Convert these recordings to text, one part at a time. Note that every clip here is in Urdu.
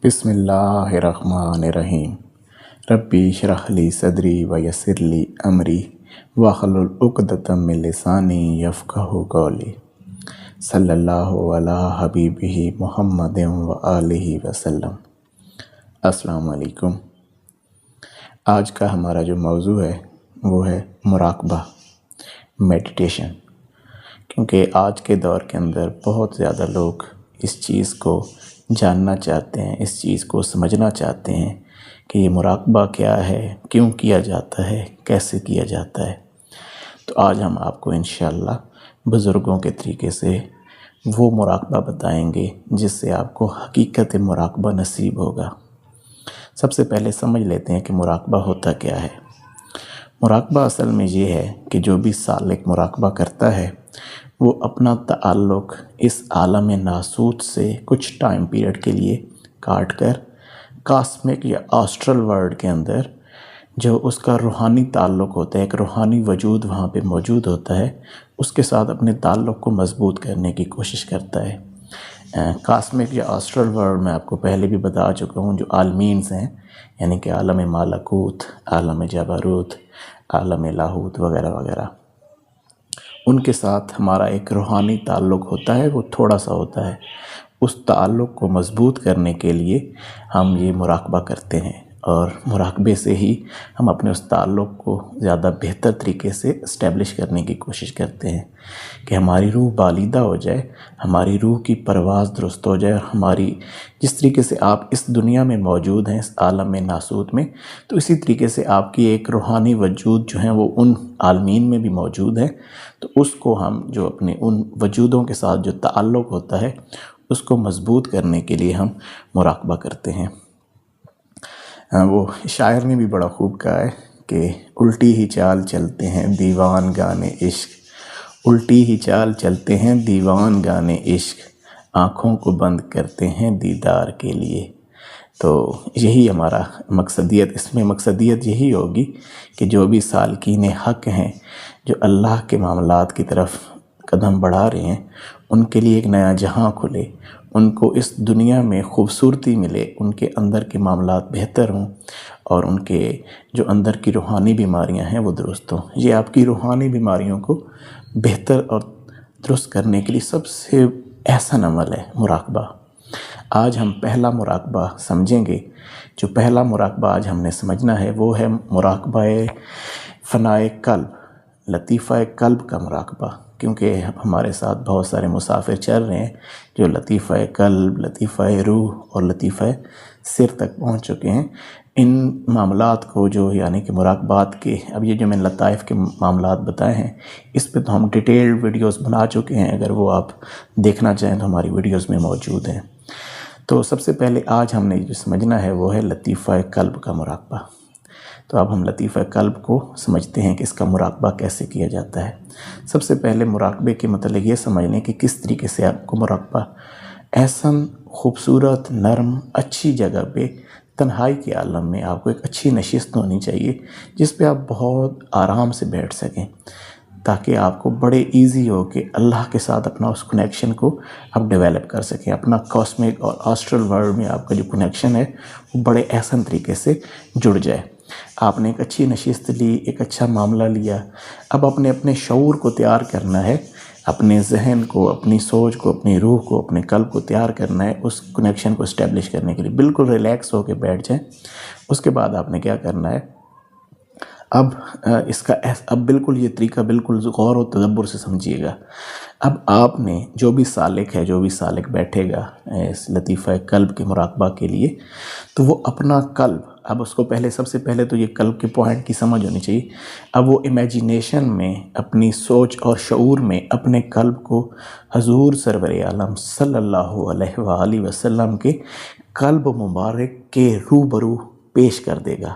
بسم اللہ الرحمن الرحیم ربی اشرح لی صدری ویسر لی امری واحلل عقدۃ من لسانی یفقہوا قولی صلی اللہ علی حبیبہ محمد وآلہ وسلم۔ السلام علیکم۔ آج کا ہمارا جو موضوع ہے وہ ہے مراقبہ، میڈیٹیشن، کیونکہ آج کے دور کے اندر بہت زیادہ لوگ اس چیز کو جاننا چاہتے ہیں، اس چیز کو سمجھنا چاہتے ہیں کہ یہ مراقبہ کیا ہے، کیوں کیا جاتا ہے، کیسے کیا جاتا ہے۔ تو آج ہم آپ کو انشاءاللہ بزرگوں کے طریقے سے وہ مراقبہ بتائیں گے جس سے آپ کو حقیقت مراقبہ نصیب ہوگا۔ سب سے پہلے سمجھ لیتے ہیں کہ مراقبہ ہوتا کیا ہے۔ مراقبہ اصل میں یہ ہے کہ جو بھی سالک مراقبہ کرتا ہے وہ اپنا تعلق اس عالم ناسوت سے کچھ ٹائم پیریڈ کے لیے کاٹ کر کاسمک یا آسٹرل ورلڈ کے اندر جو اس کا روحانی تعلق ہوتا ہے، ایک روحانی وجود وہاں پہ موجود ہوتا ہے، اس کے ساتھ اپنے تعلق کو مضبوط کرنے کی کوشش کرتا ہے۔ کاسمک یا آسٹرل ورلڈ میں آپ کو پہلے بھی بتا چکا ہوں، جو عالمینز ہیں، یعنی کہ عالم مالکوت، عالم جبروت، عالم لاہوت وغیرہ وغیرہ، ان کے ساتھ ہمارا ایک روحانی تعلق ہوتا ہے، وہ تھوڑا سا ہوتا ہے۔ اس تعلق کو مضبوط کرنے کے لیے ہم یہ مراقبہ کرتے ہیں، اور مراقبے سے ہی ہم اپنے اس تعلق کو زیادہ بہتر طریقے سے اسٹیبلش کرنے کی کوشش کرتے ہیں کہ ہماری روح بالیدہ ہو جائے، ہماری روح کی پرواز درست ہو جائے، اور ہماری جس طریقے سے آپ اس دنیا میں موجود ہیں، اس عالم ناسوت میں، تو اسی طریقے سے آپ کی ایک روحانی وجود جو ہیں وہ ان عالمین میں بھی موجود ہیں۔ تو اس کو ہم جو اپنے ان وجودوں کے ساتھ جو تعلق ہوتا ہے اس کو مضبوط کرنے کے لیے ہم مراقبہ کرتے ہیں۔ وہ شاعر نے بھی بڑا خوب کہا ہے کہ الٹی ہی چال چلتے ہیں دیوان گانے عشق، الٹی ہی چال چلتے ہیں دیوان گانے عشق، آنکھوں کو بند کرتے ہیں دیدار کے لیے۔ تو یہی ہمارا مقصدیت، اس میں مقصدیت یہی ہوگی کہ جو بھی سالکین حق ہیں، جو اللہ کے معاملات کی طرف قدم بڑھا رہے ہیں، ان کے لیے ایک نیا جہاں کھلے، ان کو اس دنیا میں خوبصورتی ملے، ان کے اندر کے معاملات بہتر ہوں، اور ان کے جو اندر کی روحانی بیماریاں ہیں وہ درست ہوں۔ یہ آپ کی روحانی بیماریوں کو بہتر اور درست کرنے کے لیے سب سے احسن عمل ہے مراقبہ۔ آج ہم پہلا مراقبہ سمجھیں گے۔ جو پہلا مراقبہ آج ہم نے سمجھنا ہے وہ ہے مراقبہ فنائے قلب، لطیفہ قلب کا مراقبہ، کیونکہ ہمارے ساتھ بہت سارے مسافر چل رہے ہیں جو لطیفہ قلب، لطیفہ روح اور لطیفہ سر تک پہنچ چکے ہیں۔ ان معاملات کو جو یعنی کہ مراقبات کے، اب یہ جو میں لطائف کے معاملات بتائے ہیں اس پہ تو ہم ڈیٹیلڈ ویڈیوز بنا چکے ہیں، اگر وہ آپ دیکھنا چاہیں تو ہماری ویڈیوز میں موجود ہیں۔ تو سب سے پہلے آج ہم نے جو سمجھنا ہے وہ ہے لطیفہ قلب کا مراقبہ۔ تو اب ہم لطیفہ قلب کو سمجھتے ہیں کہ اس کا مراقبہ کیسے کیا جاتا ہے۔ سب سے پہلے مراقبے کے متعلق یہ سمجھ لیں کہ کس طریقے سے آپ کو مراقبہ احسن، خوبصورت، نرم، اچھی جگہ پہ، تنہائی کے عالم میں آپ کو ایک اچھی نشست ہونی چاہیے جس پہ آپ بہت آرام سے بیٹھ سکیں، تاکہ آپ کو بڑے ایزی ہو کہ اللہ کے ساتھ اپنا اس کنیکشن کو آپ ڈیولپ کر سکیں۔ اپنا کاسمک اور آسٹرل ورلڈ میں آپ کا جو کنیکشن ہے وہ بڑے احسن طریقے سے جڑ جائے۔ آپ نے ایک اچھی نشست لی، ایک اچھا معاملہ لیا، اب اپنے شعور کو تیار کرنا ہے، اپنے ذہن کو، اپنی سوچ کو، اپنی روح کو، اپنے قلب کو تیار کرنا ہے اس کنیکشن کو اسٹیبلش کرنے کے لیے۔ بالکل ریلیکس ہو کے بیٹھ جائیں۔ اس کے بعد آپ نے کیا کرنا ہے، اب بالکل یہ طریقہ بالکل غور و تدبر سے سمجھیے گا۔ اب آپ نے جو بھی سالک بیٹھے گا اس لطیفہ قلب کے مراقبہ کے لیے، تو وہ اپنا قلب، اب اس کو سب سے پہلے تو یہ قلب کے پوائنٹ کی سمجھ ہونی چاہیے۔ اب وہ امیجینیشن میں، اپنی سوچ اور شعور میں اپنے قلب کو حضور سرور عالم صلی اللہ علیہ وآلہ وسلم کے قلب مبارک کے روبرو پیش کر دے گا۔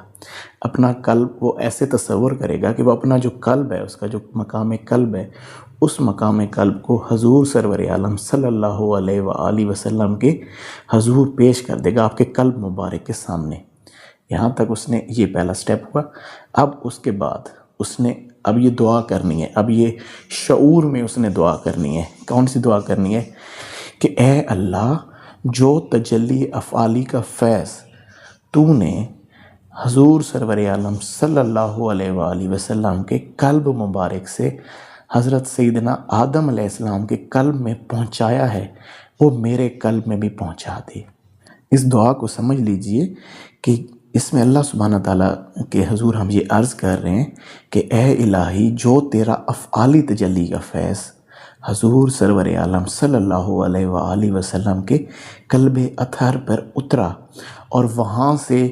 اپنا قلب وہ ایسے تصور کرے گا کہ وہ اپنا جو قلب ہے، اس کا جو مقام قلب ہے، اس مقام قلب کو حضور سرور عالم صلی اللہ علیہ وآلہ وسلم کے حضور پیش کر دے گا، آپ کے قلب مبارک کے سامنے۔ یہاں تک اس نے یہ پہلا سٹیپ ہوا۔ اب اس کے بعد اس نے اب یہ دعا کرنی ہے، اب یہ شعور میں اس نے دعا کرنی ہے۔ کون سی دعا کرنی ہے کہ اے اللہ، جو تجلی افعالی کا فیض تو نے حضور سرور عالم صلی اللہ علیہ وآلہ وسلم کے قلب مبارک سے حضرت سیدنا آدم علیہ السلام کے قلب میں پہنچایا ہے، وہ میرے قلب میں بھی پہنچا دے۔ اس دعا کو سمجھ لیجئے کہ اس میں اللہ سبحانہ تعالیٰ کے حضور ہم یہ عرض کر رہے ہیں کہ اے الہی، جو تیرا افعالی تجلی کا فیض حضور سرور عالم صلی اللہ علیہ وآلہ وسلم کے قلب اطہر پر اترا اور وہاں سے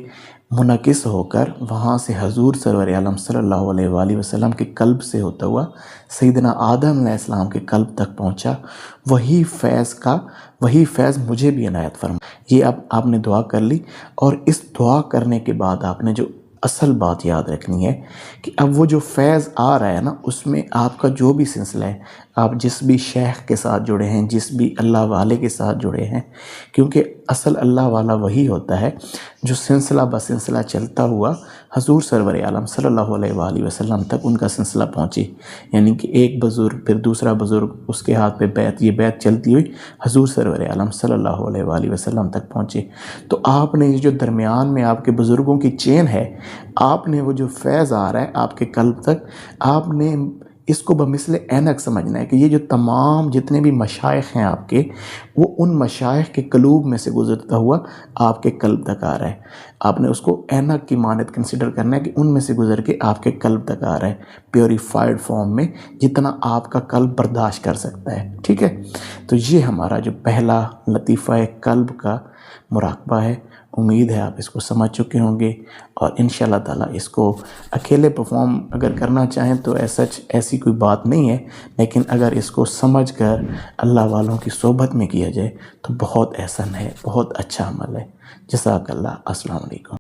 منعکس ہو کر وہاں سے حضور سرور عالم صلی اللہ علیہ وآلہ وسلم کے قلب سے ہوتا ہوا سیدنا آدم علیہ السلام کے قلب تک پہنچا، وہی فیض مجھے بھی عنایت فرما۔ یہ اب آپ نے دعا کر لی، اور اس دعا کرنے کے بعد آپ نے جو اصل بات یاد رکھنی ہے کہ اب وہ جو فیض آ رہا ہے نا، اس میں آپ کا جو بھی سلسلہ ہے، آپ جس بھی شیخ کے ساتھ جڑے ہیں، جس بھی اللہ والے کے ساتھ جڑے ہیں، کیونکہ اصل اللہ والا وہی ہوتا ہے جو سلسلہ بسلسلہ چلتا ہوا حضور سرور عالم صلی اللہ علیہ وآلہ وسلم تک ان کا سلسلہ پہنچے، یعنی کہ ایک بزرگ پھر دوسرا بزرگ، اس کے ہاتھ پہ بیعت، یہ بیعت چلتی ہوئی حضور سرور عالم صلی اللہ علیہ وآلہ وسلم تک پہنچے۔ تو آپ نے جو درمیان میں آپ کے بزرگوں کی چین ہے، آپ نے وہ جو فیض آ رہا ہے آپ کے قلب تک، آپ نے اس کو بمثل عینک سمجھنا ہے کہ یہ جو تمام جتنے بھی مشائخ ہیں آپ کے، وہ ان مشائخ کے قلوب میں سے گزرتا ہوا آپ کے قلب تک آ رہا ہے۔ آپ نے اس کو عینک کی مانند کنسیڈر کرنا ہے کہ ان میں سے گزر کے آپ کے قلب تک آ رہا ہے، پیوریفائڈ فارم میں، جتنا آپ کا قلب برداشت کر سکتا ہے، ٹھیک ہے؟ تو یہ ہمارا جو پہلا لطیفہ قلب کا مراقبہ ہے۔ امید ہے آپ اس کو سمجھ چکے ہوں گے، اور انشاءاللہ تعالیٰ اس کو اکیلے پرفارم اگر کرنا چاہیں تو ایسی کوئی بات نہیں ہے، لیکن اگر اس کو سمجھ کر اللہ والوں کی صحبت میں کیا جائے تو بہت احسن ہے، بہت اچھا عمل ہے۔ جزاک اللہ۔ السلام علیکم۔